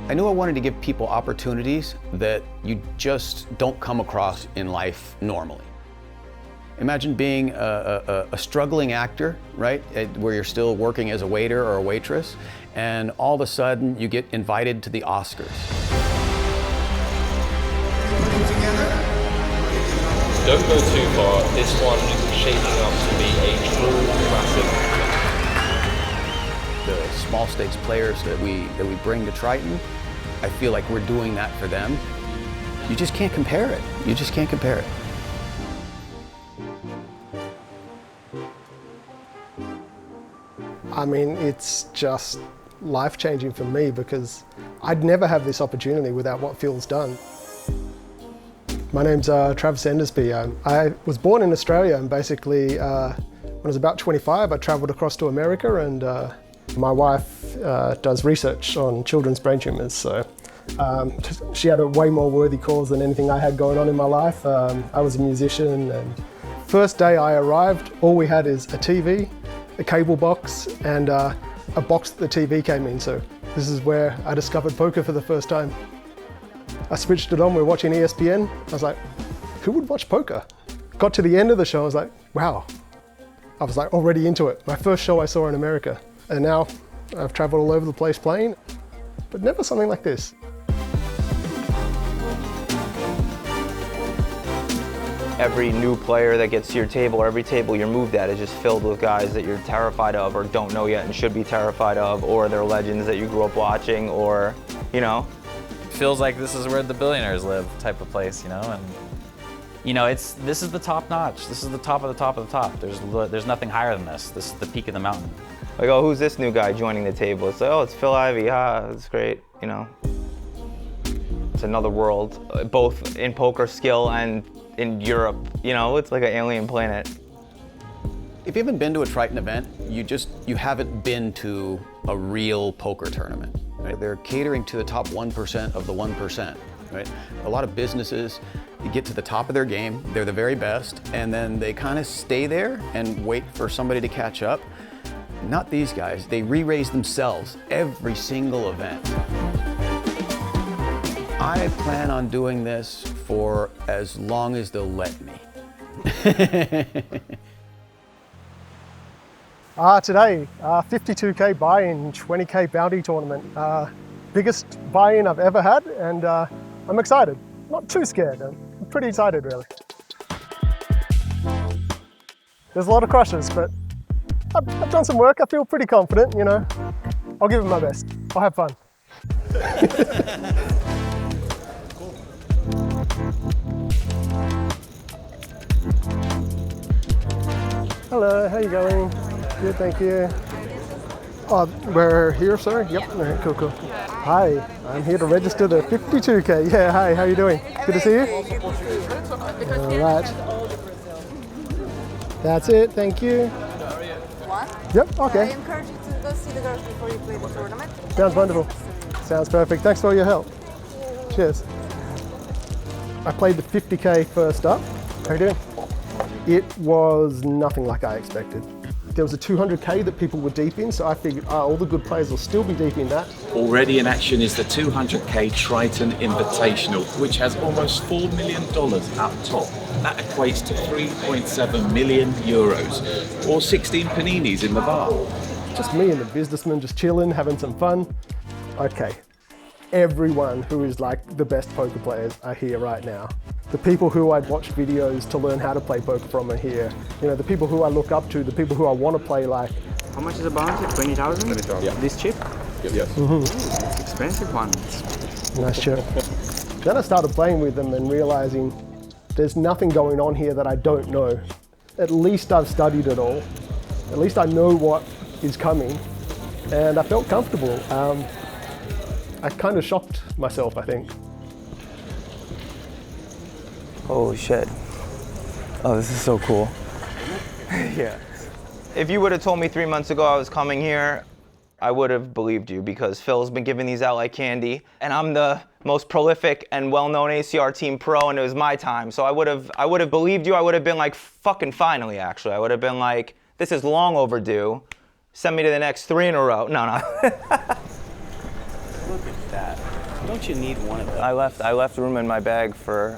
I knew I wanted to give people opportunities that you just don't come across in life normally. Imagine being a struggling actor, right? Where you're still working as a waiter or a waitress, and all of a sudden you get invited to the Oscars. Don't go too far. This one is shaping up to be a true classic. The small stakes players that we bring to Triton, I feel like we're doing that for them. You just can't compare it. You just can't compare it. I mean, it's just life-changing for me because I'd never have this opportunity without what Phil's done. My name's Travis Endersby. I was born in Australia, and basically when I was about 25 I travelled across to America, and my wife does research on children's brain tumours, so she had a way more worthy cause than anything I had going on in my life. I was a musician, and first day I arrived, all we had is a TV, a cable box, and a box that the TV came in. So this is where I discovered poker for the first time. I switched it on, we were watching ESPN. I was like, who would watch poker? Got to the end of the show, I was like, wow. I was like already into it. My first show I saw in America. And now I've traveled all over the place playing, but never something like this. Every new player that gets to your table, or every table you're moved at, is just filled with guys that you're terrified of or don't know yet and should be terrified of, or they're legends that you grew up watching, or, you know. Feels like this is where the billionaires live type of place, you know, and you know, this is the top notch. This is the top of the top of the top. There's nothing higher than this. This is the peak of the mountain. Like, oh, who's this new guy joining the table? It's like, oh, it's Phil Ivey, it's great, you know. It's another world, both in poker skill and in Europe, you know, it's like an alien planet. If you haven't been to a Triton event, you haven't been to a real poker tournament. Right? They're catering to the top 1% of the 1%. Right? A lot of businesses, you get to the top of their game, they're the very best, and then they kind of stay there and wait for somebody to catch up. Not these guys. They re-raise themselves every single event. I plan on doing this for as long as they'll let me. Today, 52K buy-in, 20K bounty tournament. Biggest buy-in I've ever had, and I'm excited. Not too scared, I'm pretty excited really. There's a lot of crushes, but I've done some work, I feel pretty confident, you know. I'll give it my best, I'll have fun. Hello, how you going? Good, thank you. Oh, we're here, sorry? Yep, all right, cool. Hi, I'm here to register the 52K. Yeah, hi, how you doing? Good to see you. All right. That's it, thank you. What? Yep, okay. I encourage you to go see the girls before you play the tournament. Sounds wonderful. Sounds perfect. Thanks for all your help. Cheers. I played the 50K first up. How you doing? It was nothing like I expected. There was a 200K that people were deep in, so I figured all the good players will still be deep in that. Already in action is the 200K Triton Invitational, which has almost $4 million up top. That equates to 3.7 million euros, or 16 paninis in the bar. Just me and the businessman just chilling, having some fun. Okay, everyone who is like the best poker players are here right now. The people who I'd watched videos to learn how to play poker from are here. You know, the people who I look up to, the people who I want to play like. How much is a bounty? 20,000? 20,000. Yeah. This chip? Yes. Mm-hmm. It's expensive one. Nice chip. Then I started playing with them and realizing there's nothing going on here that I don't know. At least I've studied it all. At least I know what is coming. And I felt comfortable. I kind of shocked myself, I think. Oh shit. Oh, this is so cool. Yeah. If you would have told me 3 months ago I was coming here, I would have believed you, because Phil's been giving these out like candy, and I'm the most prolific and well-known ACR team pro, and it was my time. So I would have believed you. I would have been like, fucking finally, actually. I would have been like, this is long overdue. Send me to the next 3 in a row. No. Look at that. Don't you need one of those? I left room in my bag for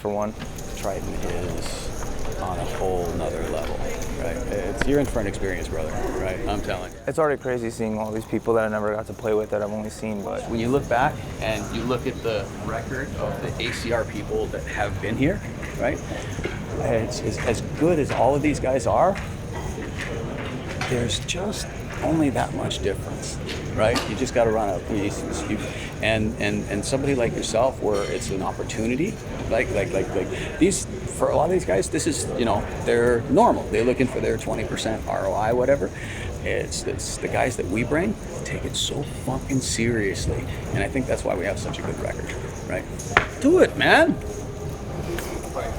one. Triton is on a whole nother level, right? You're in for an experience, brother, right? I'm telling you. It's already crazy seeing all these people that I never got to play with that I've only seen, but When you look back and you look at the record of the ACR people that have been here, right? It's as good as all of these guys are, there's just only that much difference, right? You just got to run out. And somebody like yourself, where it's an opportunity, like these, for a lot of these guys, this is, they're normal. They're looking for their 20% ROI, whatever. It's the guys that we bring take it so fucking seriously, and I think that's why we have such a good record, right? Do it, man.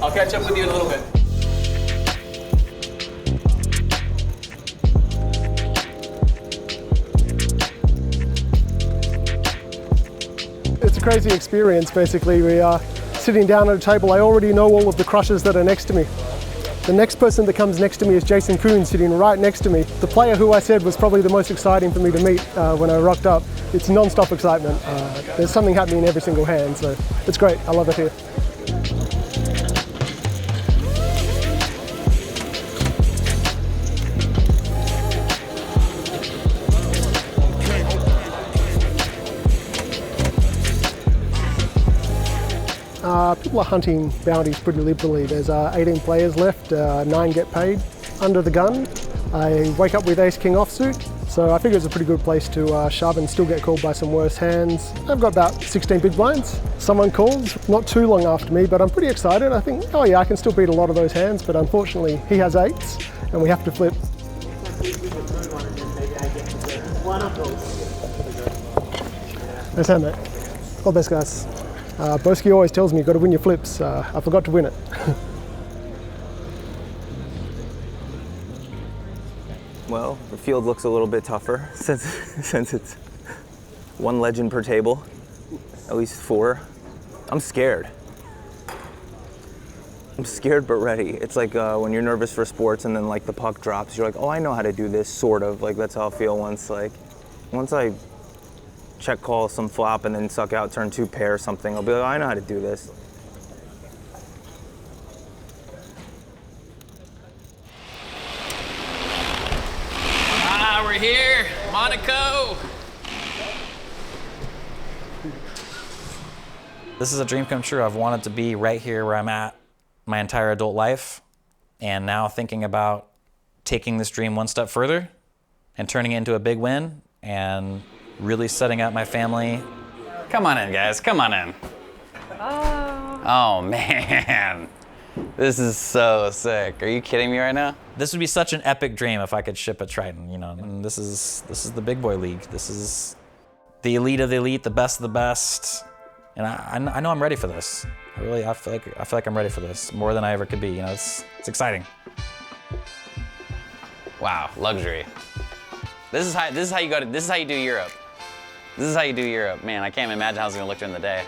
I'll catch up with you in a little bit. It's a crazy experience. Basically, we are sitting down at a table. I already know all of the crushers that are next to me. The next person that comes next to me is Jason Kuhn, sitting right next to me. The player who I said was probably the most exciting for me to meet when I rocked up. It's non-stop excitement. There's something happening in every single hand, so it's great. I love it here. People are hunting bounties pretty liberally. There's 18 players left, 9 get paid. Under the gun, I wake up with ace-king offsuit, so I figure it's a pretty good place to shove and still get called by some worse hands. I've got about 16 big blinds. Someone calls, not too long after me, but I'm pretty excited. I think, oh yeah, I can still beat a lot of those hands, but unfortunately he has 8s, and we have to flip. Nice hand, mate. All best, guys. Boski always tells me you've got to win your flips. I forgot to win it. well, the field looks a little bit tougher since it's 1 legend per table, at least 4. I'm scared. I'm scared but ready. It's like when you're nervous for sports and then like the puck drops, you're like, oh, I know how to do this, sort of. Like that's how I feel once I check call some flop and then suck out turn 2 pair or something. I'll be like, oh, I know how to do this. We're here, Monaco. This is a dream come true. I've wanted to be right here where I'm at my entire adult life, and now thinking about taking this dream one step further and turning it into a big win and really setting up my family. Come on in, guys, come on in. Oh man, this is so sick. Are you kidding me right now? This would be such an epic dream if I could ship a Triton, and this is the big boy league. This is the elite of the elite, the best of the best. And I know I'm ready for this. I feel like I'm ready for this more than I ever could be. It's exciting. Wow, luxury. This is how you go to. This is how you do Europe. This is how you do Europe. Man, I can't imagine how it's gonna look during the day.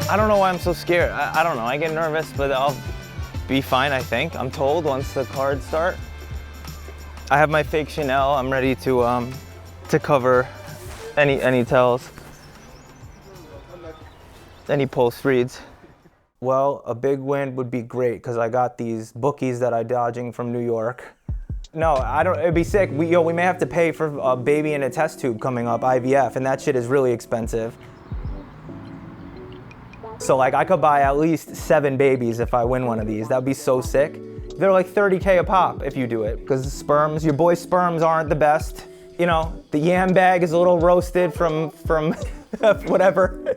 I don't know why I'm so scared. I don't know. I get nervous, but I'll be fine, I think. I'm told once the cards start. I have my fake Chanel. I'm ready to cover any tells, any post reads. Well, a big win would be great because I got these bookies that I'm dodging from New York. No, I don't. It'd be sick. We may have to pay for a baby in a test tube coming up, IVF, and that shit is really expensive. So like I could buy at least 7 babies if I win one of these. That'd be so sick. They're like 30K a pop if you do it, because sperms, your boy's sperms aren't the best. The yam bag is a little roasted from whatever.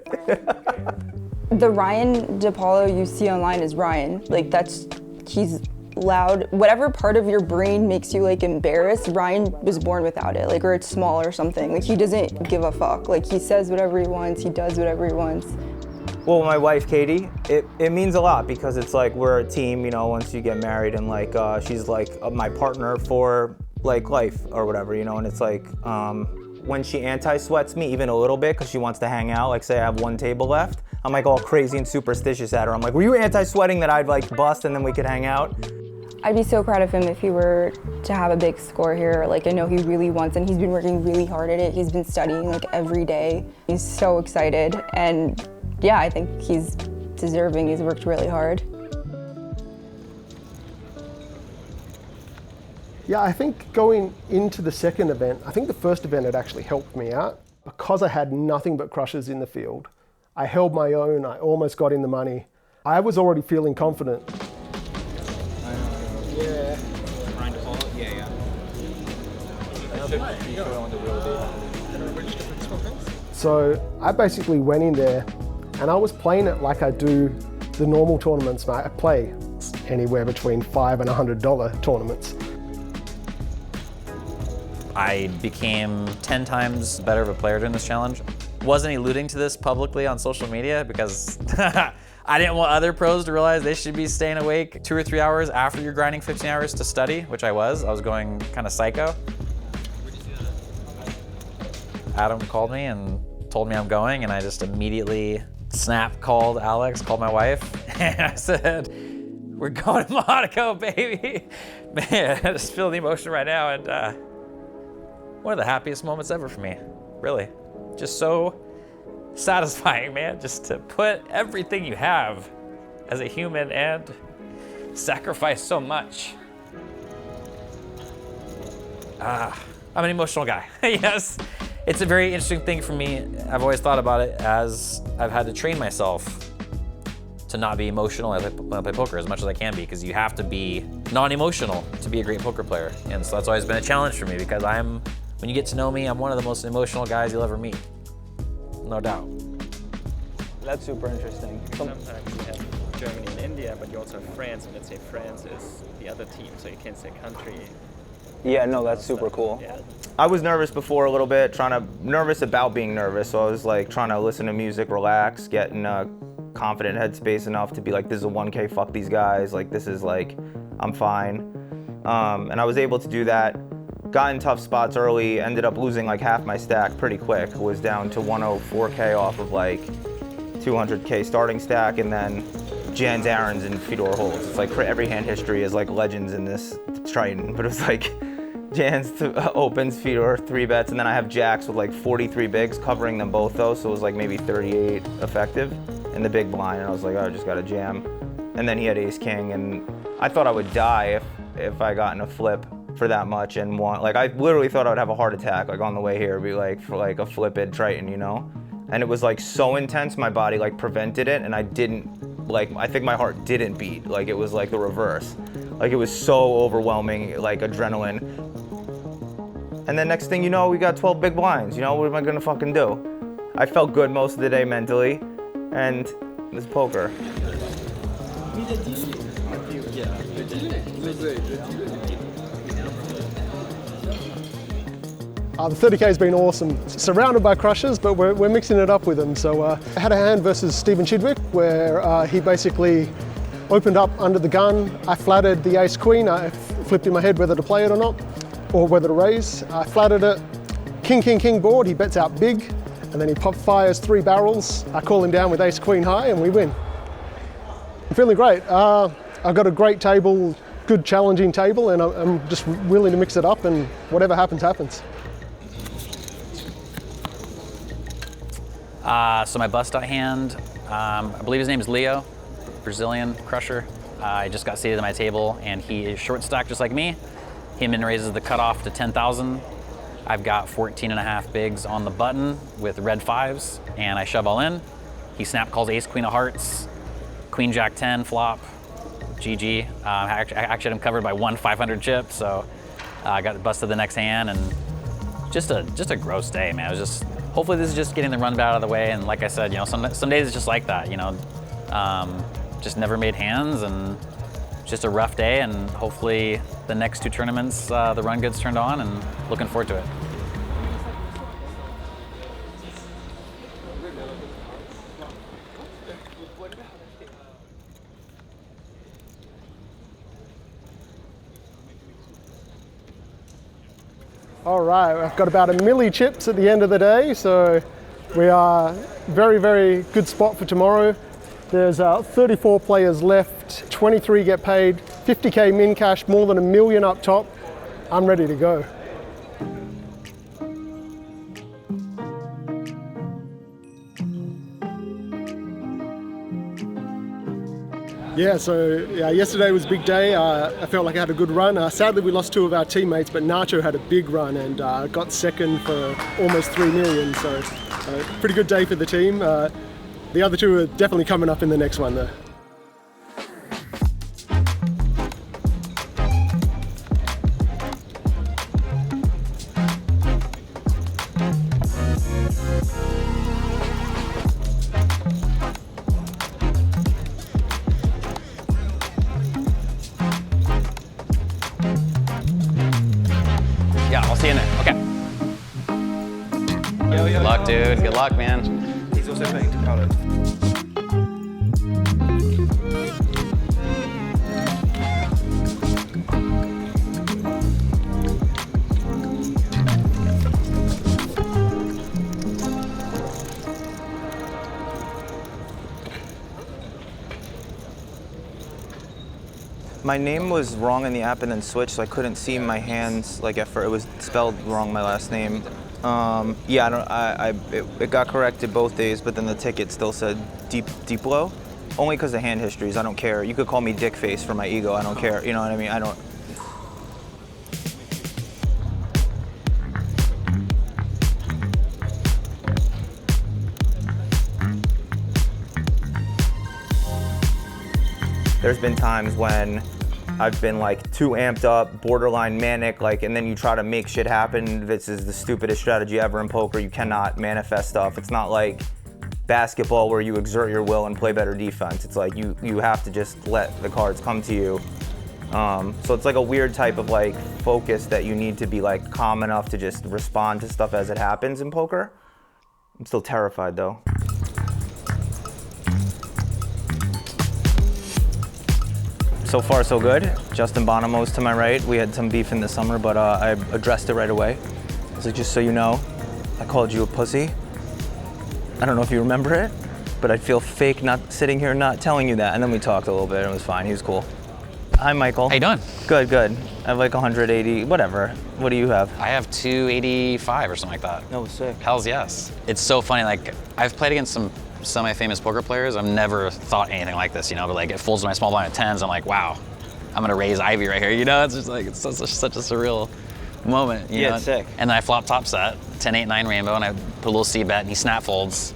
The Ryan DePaulo you see online is Ryan. Like he's loud. Whatever part of your brain makes you like embarrassed, Ryan was born without it, like, or it's small or something. Like he doesn't give a fuck. Like he says whatever he wants, he does whatever he wants. Well, my wife, Katie, it means a lot because it's like we're a team, once you get married, and like she's like my partner for like life or whatever, and it's like when she anti-sweats me even a little bit because she wants to hang out, like say I have one table left, I'm like all crazy and superstitious at her. I'm like, were you anti-sweating that I'd like bust and then we could hang out? I'd be so proud of him if he were to have a big score here. Like, I know he really wants, and he's been working really hard at it. He's been studying like every day. He's so excited, and yeah, I think he's deserving. He's worked really hard. Yeah, I think going into the second event, I think the first event had actually helped me out. Because I had nothing but crushers in the field, I held my own, I almost got in the money. I was already feeling confident. Yeah. Trying to follow? Yeah. So I basically went in there and I was playing it like I do the normal tournaments. I play anywhere between $5 and $100 tournaments. I became 10 times better of a player during this challenge. Wasn't alluding to this publicly on social media because I didn't want other pros to realize they should be staying awake 2 or 3 hours after you're grinding 15 hours to study, which I was. I was going kind of psycho. Adam called me and told me I'm going, and I just immediately called Alex, called my wife, and I said, we're going to Monaco, baby. Man, I just feel the emotion right now, and one of the happiest moments ever for me, really. Just so satisfying, man, just to put everything you have as a human and sacrifice so much. I'm an emotional guy, yes. It's a very interesting thing for me. I've always thought about it as I've had to train myself to not be emotional when I play poker as much as I can be, because you have to be non-emotional to be a great poker player. And so that's always been a challenge for me, because when you get to know me, I'm one of the most emotional guys you'll ever meet. No doubt. That's super interesting. Sometimes you have Germany and India, but you also have France, and let's say France is the other team, so you can't say country. Yeah, no, that's super cool. Yeah. I was nervous before a little bit, nervous about being nervous, so I was like trying to listen to music, relax, get in a confident headspace enough to be like, this is a 1K, fuck these guys, like this is like, I'm fine. And I was able to do that. Got in tough spots early, ended up losing like half my stack pretty quick. Was down to 104K off of like 200K starting stack, and then Jan's errands and Fedor holds. It's like for every hand history is like legends in this Triton, but it was like Jan's opens, Fedor 3-bets, and then I have jacks with like 43 bigs covering them both though, so it was like maybe 38 effective in the big blind, and I was like, oh, I just got a jam. And then he had ace king, and I thought I would die if I got in a flip for that much and won. Like I literally thought I would have a heart attack like on the way here, be like for like a flipped Triton, you know? And it was like so intense, my body like prevented it, and I didn't, like, I think my heart didn't beat. Like it was like the reverse. Like it was so overwhelming, like adrenaline. And then next thing you know, we got 12 big blinds, you know? What am I gonna fucking do? I felt good most of the day mentally, and this poker. The 30K has been awesome. Surrounded by crushers, but we're mixing it up with them. So I had a hand versus Stephen Chidwick where he basically opened up under the gun. I flattered the ace queen. I flipped in my head whether to play it or not, or whether to raise. I flattered it. King, king, king board. He bets out big, and then he fires 3 barrels. I call him down with ace queen high, and we win. I'm feeling great. I've got a great table, good challenging table, and I'm just willing to mix it up, and whatever happens, happens. So my bust out hand, I believe his name is Leo, Brazilian crusher. I just got seated at my table, and he is short stack just like me. He min raises the cutoff to 10,000. I've got 14.5 bigs on the button with red 5s, and I shove all in. He snap calls ace queen of hearts, queen jack 10 flop, GG. I actually had him covered by 1 500 chip, so I got busted the next hand, and just a gross day, man. It was just, hopefully this is just getting the run out of the way, and like I said, you know, some days it's just like that, you know. Just never made hands, and just a rough day, and hopefully the next 2 tournaments, the run good's turned on, and looking forward to it. All right, I've got about 1 milli chips at the end of the day, so we are very, very good spot for tomorrow. There's 34 players left, 23 get paid, 50K min cash, more than $1 million up top. I'm ready to go. Yeah, so yesterday was a big day. I felt like I had a good run. Sadly, we lost 2 of our teammates, but Nacho had a big run and got second for almost 3 million. So pretty good day for the team. The other 2 are definitely coming up in the next one though. Yeah, I'll see you in there. Okay. Good luck, dude. Good luck, man. He's also playing to college. My name was wrong in the app and then switched, so I couldn't see my hands like at first. It was spelled wrong, my last name. Yeah, it got corrected both days, but then the ticket still said deep low. Only because of hand histories, I don't care. You could call me dick face for my ego, I don't care. You know what I mean? I don't. There's been times when I've been like too amped up, borderline manic, like, and then you try to make shit happen. This is the stupidest strategy ever in poker. You cannot manifest stuff. It's not like basketball where you exert your will and play better defense. It's like you have to just let the cards come to you. So it's like a weird type of like focus that you need to be like calm enough to just respond to stuff as it happens in poker. I'm still terrified though. So far, so good. Justin Bonomo's to my right. We had some beef in the summer, but I addressed it right away. I was like, just so you know, I called you a pussy. I don't know if you remember it, but I'd feel fake not sitting here not telling you that. And then we talked a little bit and it was fine. He was cool. Hi, Michael. How you doing? Good, good. I have like 180, whatever. What do you have? I have 285 or something like that. No, sick. Hells yes. It's so funny, like, I've played against some semi-famous poker players. I've never thought anything like this, you know, but like it folds to my small blind at 10s. I'm like, wow, I'm gonna raise Ivy right here, you know? It's just like, it's such a surreal moment, you know? It's sick. And then I flop top set, 10-8-9 rainbow, and I put a little C-bet, and he snap folds.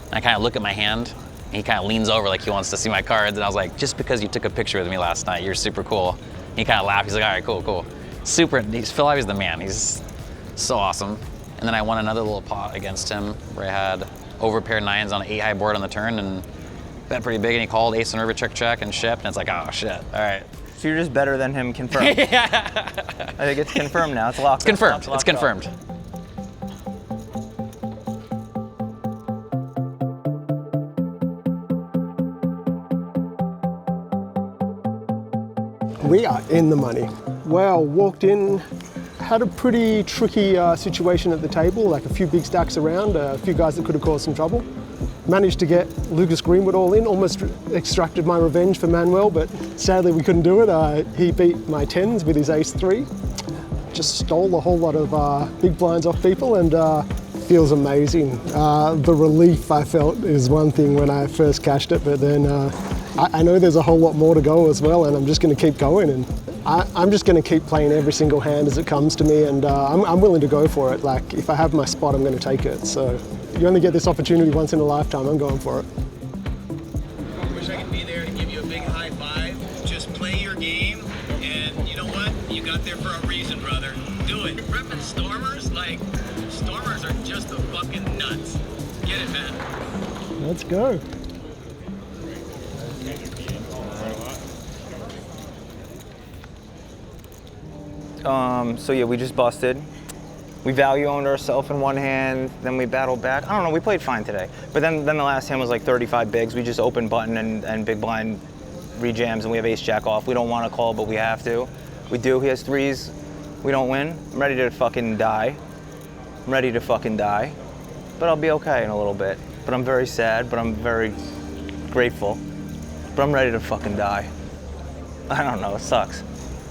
And I kind of look at my hand, and he kind of leans over like he wants to see my cards, and I was like, just because you took a picture with me last night, you're super cool. And he kind of laughed, he's like, all right, cool. Phil Ivey's the man, he's so awesome. And then I won another little pot against him where I had over pair 9s on an 8 high board on the turn and bet pretty big, and he called ace and river check and shipped, and it's like, oh shit, all right. So you're just better than him, confirmed. Yeah. I think it's confirmed now, it's locked. It's confirmed, it's confirmed. We are in the money. Wow, walked in, had a pretty tricky situation at the table, like a few big stacks around, a few guys that could have caused some trouble. Managed to get Lucas Greenwood all in, almost extracted my revenge for Manuel, but sadly we couldn't do it. He beat my 10s with his ace-3. Just stole a whole lot of big blinds off people, and feels amazing. The relief I felt is one thing when I first cashed it, but then I know there's a whole lot more to go as well, and I'm just going to keep going. And I'm just going to keep playing every single hand as it comes to me, and I'm willing to go for it. Like, if I have my spot, I'm going to take it. So you only get this opportunity once in a lifetime. I'm going for it. I wish I could be there to give you a big high five. Just play your game, and you know what? You got there for a reason, brother. Do it. Repping Stormers? Like, Stormers are just the fucking nuts. Get it, man. Let's go. So yeah, we just busted. We value owned ourselves in one hand, then we battled back. I don't know, we played fine today. But then the last hand was like 35 bigs. We just open button and big blind rejams, and we have ace jack off. We don't want to call, but we have to. We do. He has 3s. We don't win. I'm ready to fucking die. I'm ready to fucking die. But I'll be okay in a little bit. But I'm very sad, but I'm very grateful. But I'm ready to fucking die. I don't know, it sucks.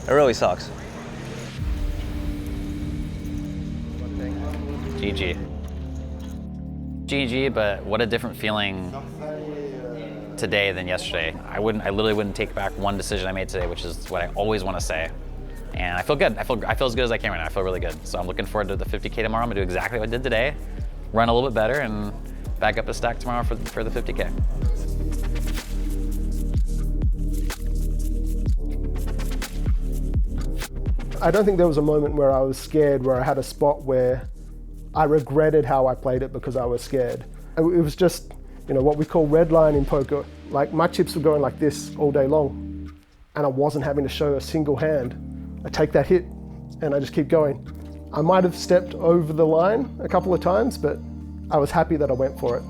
It really sucks. GG. GG, but what a different feeling today than yesterday. I literally wouldn't take back one decision I made today, which is what I always want to say. And I feel good. I feel as good as I can right now. I feel really good. So I'm looking forward to the 50K tomorrow. I'm gonna do exactly what I did today, run a little bit better, and back up a stack tomorrow for the 50K. I don't think there was a moment where I was scared, where I had a spot where I regretted how I played it because I was scared. It was just, you know, what we call red line in poker. Like, my chips were going like this all day long, and I wasn't having to show a single hand. I take that hit and I just keep going. I might have stepped over the line a couple of times, but I was happy that I went for it.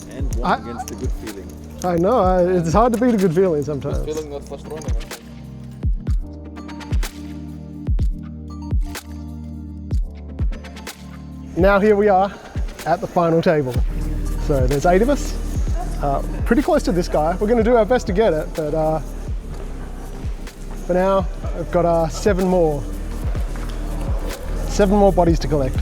And one against the good feeling. I know, it's hard to beat a good feeling sometimes. Good feeling, not frustrating. Now here we are at the final table. So there's 8 of us, pretty close to this guy. We're gonna do our best to get it, but for now, I've got 7 more bodies to collect.